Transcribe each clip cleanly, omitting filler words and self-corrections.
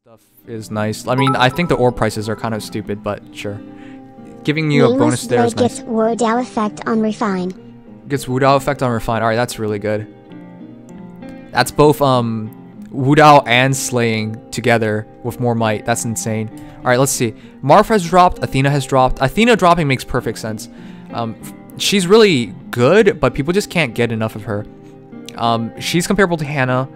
Stuff is nice. I mean, I think the orb prices are kind of stupid, but sure. Giving you a bonus there is nice. Gets Wudao effect on refine. Gets Wudao effect on refine. Alright, that's really good. That's both Wudao and slaying together with more might. That's insane. Alright, let's see. Marth has dropped. Athena has dropped. Athena dropping makes perfect sense. She's really good, but people just can't get enough of her. She's comparable to Hannah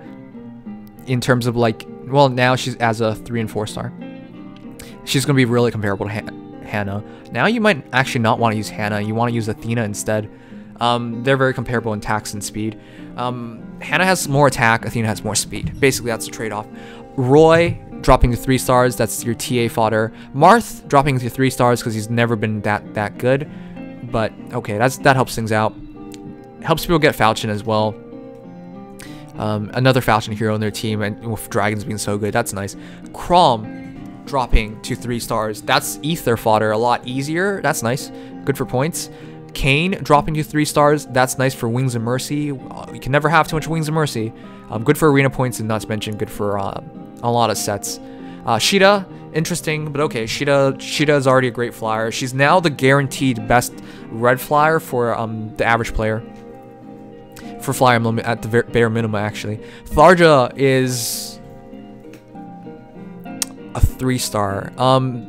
in terms of like, well, now she's as a 3 and 4 star. She's gonna be really comparable to Hannah. Now you might actually not want to use Hannah. You want to use Athena instead. They're very comparable in attacks and speed. Hannah has more attack. Athena has more speed. Basically, that's the trade-off. Roy dropping to 3 stars. That's your TA fodder. Marth dropping to 3 stars because he's never been that good. But okay, that helps things out. Helps people get Falchion as well. Another Falchion hero in their team, and with dragons being so good, that's nice. Chrom dropping to 3 stars. That's ether fodder, a lot easier. That's nice. Good for points. Kane dropping to 3 stars. That's nice for Wings of Mercy. You can never have too much Wings of Mercy. Good for arena points, and not to mention good for a lot of sets. Sheeta, interesting, but okay. Sheeta is already a great flyer. She's now the guaranteed best red flyer for the average player. For Fire Emblem at the bare minimum, actually. Tharja is a 3 star.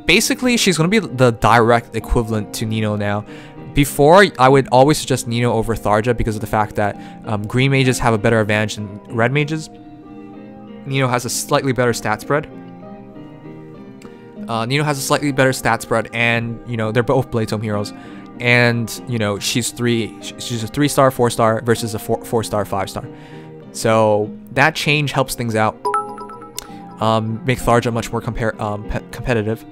Basically, she's going to be the direct equivalent to Nino now. Before, I would always suggest Nino over Tharja because of the fact that green mages have a better advantage than red mages. Nino has a slightly better stat spread. And, you know, they're both Blade Tome heroes. And, you know, she's a 3 star, 4 star versus a 4 star, 5 star. So that change helps things out. Make Tharja much more competitive.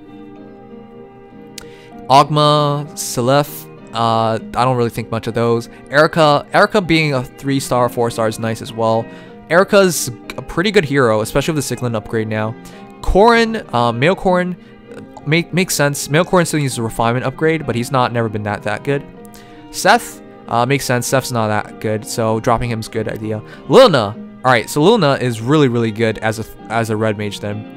Ogma, Selef, I don't really think much of those. Erica being a 3 star, 4 star is nice as well. Erica's a pretty good hero, especially with the Siglin upgrade now. Corrin, male Corrin, makes sense. Male Corrin still needs a refinement upgrade, but he's never been that good. Seth, makes sense. Seth's not that good, so dropping him's a good idea. Lilna, alright, so Lilna is really good as a red mage then.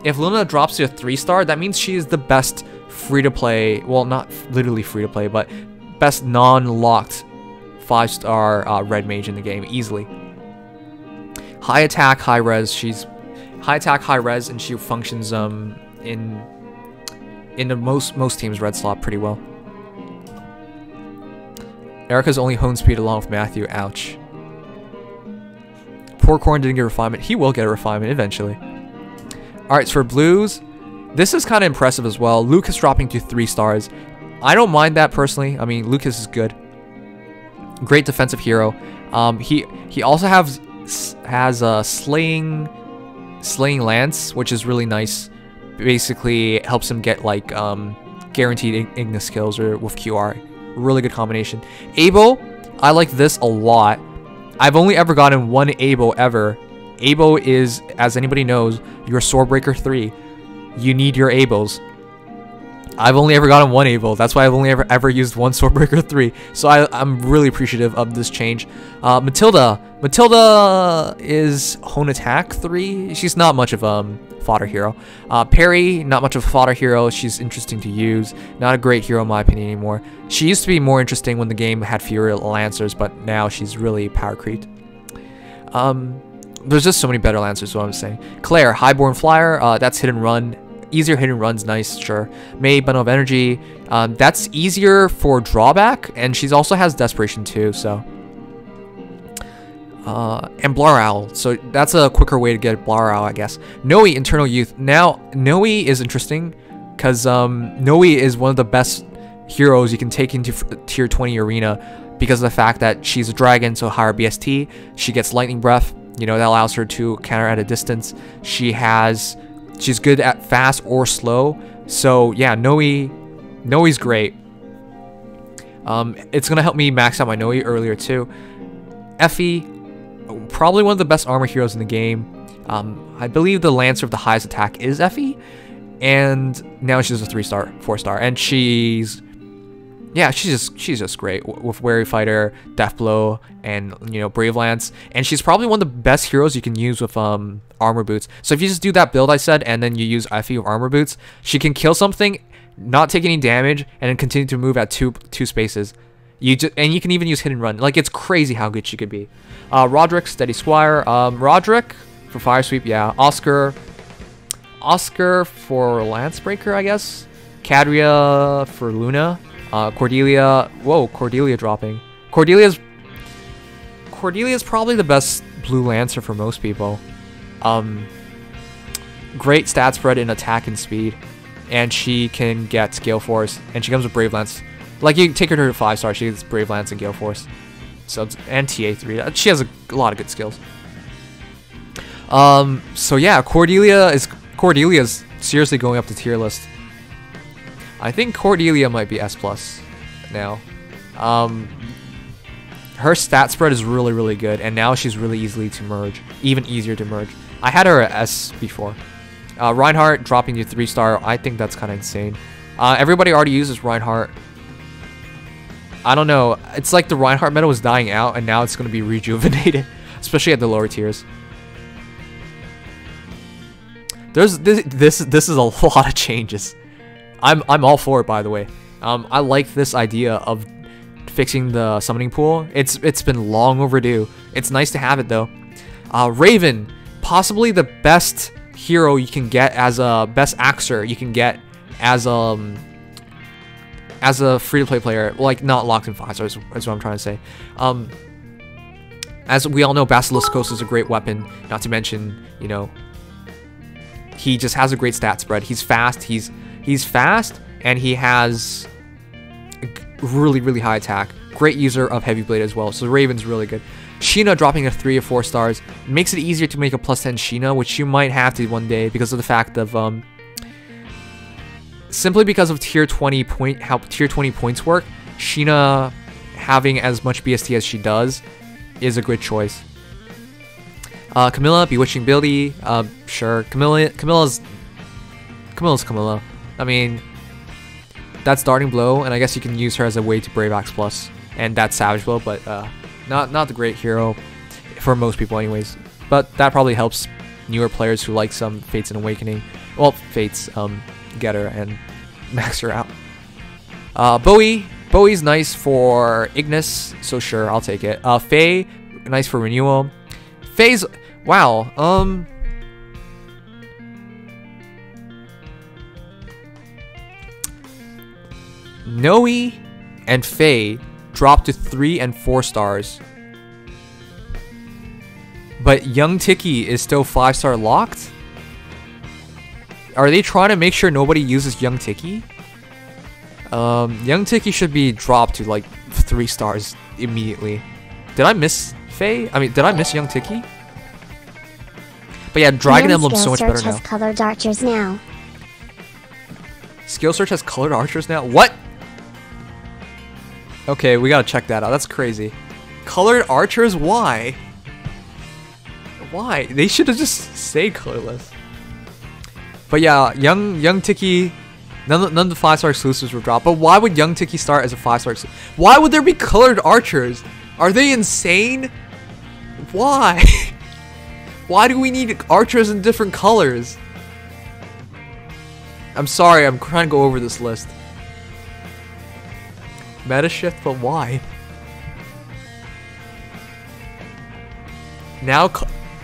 If Lilna drops to a 3 star, that means she is the best free-to-play, well, not literally free-to-play, but best non-locked 5 star red mage in the game, easily. High attack, high res, she's high attack, high res, and she functions in the most teams red slot pretty well. Erica's only hone speed along with Matthew, ouch. Poor Corrin didn't get refinement. He will get a refinement eventually. Alright, so for blues, this is kind of impressive as well. Lucas dropping to 3 stars. I don't mind that personally. I mean, Lucas is good. Great defensive hero. He also has a slaying lance, which is really nice. Basically, it helps him get like guaranteed Ignis kills or with QR. Really good combination. Abo, I like this a lot. I've only ever gotten 1 Abo ever. Abo is, as anybody knows, your Swordbreaker 3. You need your Abos. I've only ever gotten 1 Abo. That's why I've only ever used 1 Swordbreaker 3. So I'm really appreciative of this change. Matilda. Matilda is Hone Attack 3. She's not much of a fodder hero. Perry, not much of a fodder hero. She's interesting to use. Not a great hero in my opinion anymore. She used to be more interesting when the game had fewer Lancers, but now she's really power creeped. There's just so many better Lancers, is what I'm saying. Claire, Highborn Flyer. That's hit and run. Easier hit and run's nice, sure. May, Bundle of Energy. That's easier for drawback, and she also has Desperation too, so. And Blarowl, so that's a quicker way to get Blarowl, I guess. Noe, Internal Youth. Now, Noe is interesting, because Noe is one of the best heroes you can take into tier 20 arena, because of the fact that she's a dragon, so higher BST. She gets Lightning Breath, you know, that allows her to counter at a distance. She's good at fast or slow. So yeah, Noe's great. It's gonna help me max out my Noe earlier too. Effie, probably one of the best armor heroes in the game. I believe the Lancer of the highest attack is Effie, and now she's a 3 star, 4 star, and she's Yeah, she's just great with Wary Fighter, Death Blow, and Brave Lance. And she's probably one of the best heroes you can use with armor boots. So if you just do that build I said, and then you use Effie with armor boots, she can kill something, not take any damage, and then continue to move at two spaces. And you can even use hit and run. Like, it's crazy how good she could be. Roderick, Steady Squire. Roderick for Fire Sweep, yeah. Oscar for Lance Breaker, I guess. Cadria for Luna. Cordelia. Whoa, Cordelia dropping. Cordelia's probably the best blue Lancer for most people. Great stat spread in attack and speed. And she can get Gale Force. And she comes with Brave Lance. Like, you take her to 5-star, she gets Brave Lance and Gale Force. And TA3. She has a lot of good skills. So yeah, Cordelia's seriously going up the tier list. I think Cordelia might be S+ now. Her stat spread is really, really good, and now she's really easily to merge. Even easier to merge. I had her at S before. Reinhardt dropping to 3-star, I think that's kind of insane. Everybody already uses Reinhardt. I don't know. It's like the Reinhardt meta was dying out, and now it's going to be rejuvenated, especially at the lower tiers. This is a lot of changes. I'm all for it, by the way. I like this idea of fixing the summoning pool. It's been long overdue. It's nice to have it though. Raven, possibly the best hero you can get as a best axer you can get as a free-to-play player, like not locked in 5 stars. That's what I'm trying to say. As we all know, Basiliskos is a great weapon. Not to mention, he just has a great stat spread. He's fast. He's fast, and he has really, really high attack. Great user of Heavy Blade as well. So the Raven's really good. Sheena dropping a 3 or 4 stars makes it easier to make a +10 Sheena, which you might have to one day because of the fact of simply because of how tier 20 points work. Sheena having as much BST as she does is a good choice. Camilla, Bewitching Billy, sure. Camilla's Camilla. I mean, that's Darting Blow, and I guess you can use her as a way to Brave Axe Plus, and that's Savage Blow, but not the great hero for most people anyways. But that probably helps newer players who like some Fates and Awakening. Well, Fates, get her and max her out. Bowie's nice for Ignis, so sure, I'll take it. Feh, nice for Renewal. Feh's, wow, Noe and Feh dropped to 3 and 4 stars. But Young Tiki is still 5-star locked? Are they trying to make sure nobody uses Young Tiki? Young Tiki should be dropped to like 3 stars immediately. Did I miss Feh? I mean, did I miss Young Tiki? But yeah, Dragon Emblem's so much better now. Skill Search has colored archers now. Skill Search has colored archers now? What? Okay, we gotta check that out. That's crazy. Colored archers? Why? Why? They should have just stayed colorless. But yeah, Young Tiki, none of the 5-star exclusives were dropped. But why would Young Tiki start as a 5-star exclusive? Why would there be colored archers? Are they insane? Why? Why do we need archers in different colors? I'm sorry, I'm trying to go over this list. Meta shift, but why? Now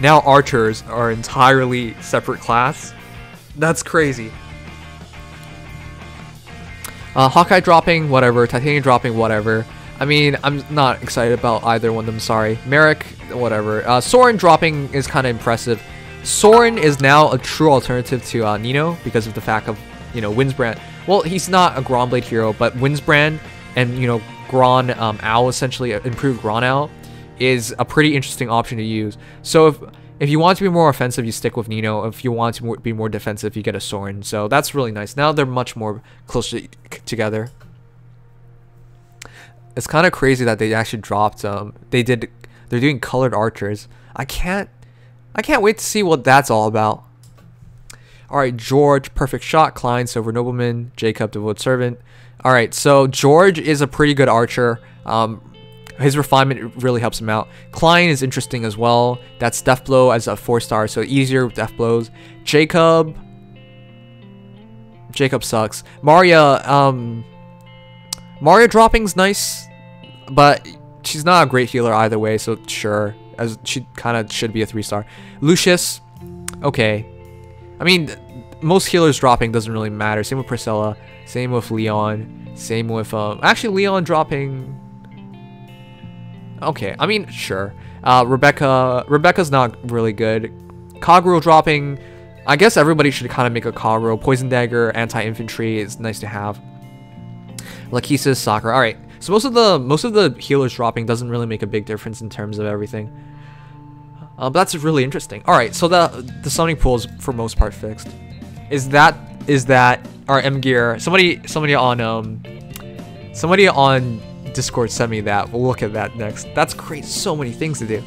archers are entirely separate class. That's crazy. Hawkeye dropping, whatever. Titanium dropping, whatever. I mean, I'm not excited about either one of them, sorry. Merrick, whatever. Soren dropping is kind of impressive. Soren is now a true alternative to Nino because of the fact of, Windsbrand. Well, he's not a Gromblade hero, but Windsbrand and, Gron Owl, essentially, improved Gron Owl, is a pretty interesting option to use. So if you want to be more offensive, you stick with Nino. If you want to be more defensive, you get a Soren. So that's really nice. Now they're much more closely together. It's kind of crazy that they actually dropped. They're doing colored archers. I can't wait to see what that's all about. All right, George, Perfect Shot, Klein, Silver Nobleman, Jacob, Devoted Servant, All right, so George is a pretty good archer. His refinement really helps him out. Klein is interesting as well. That's death blow as a 4-star, so easier with death blows. Jacob sucks. Maria dropping's nice, but she's not a great healer either way, so sure, as she kind of should be a 3-star. Lucius, okay. I mean, most healers dropping doesn't really matter. Same with Priscilla, same with Leon, same with actually Leon dropping. Okay, I mean, sure. Rebecca's not really good. Kaguro dropping, I guess everybody should kind of make a Kaguro. Poison Dagger, Anti-Infantry is nice to have. Lachesis, Sakura. Alright, so most of the healers dropping doesn't really make a big difference in terms of everything. But that's really interesting. Alright, so the summoning pool is for most part fixed. Is that our M gear? Somebody on Discord sent me that. We'll look at that next. That's great. So many things to do.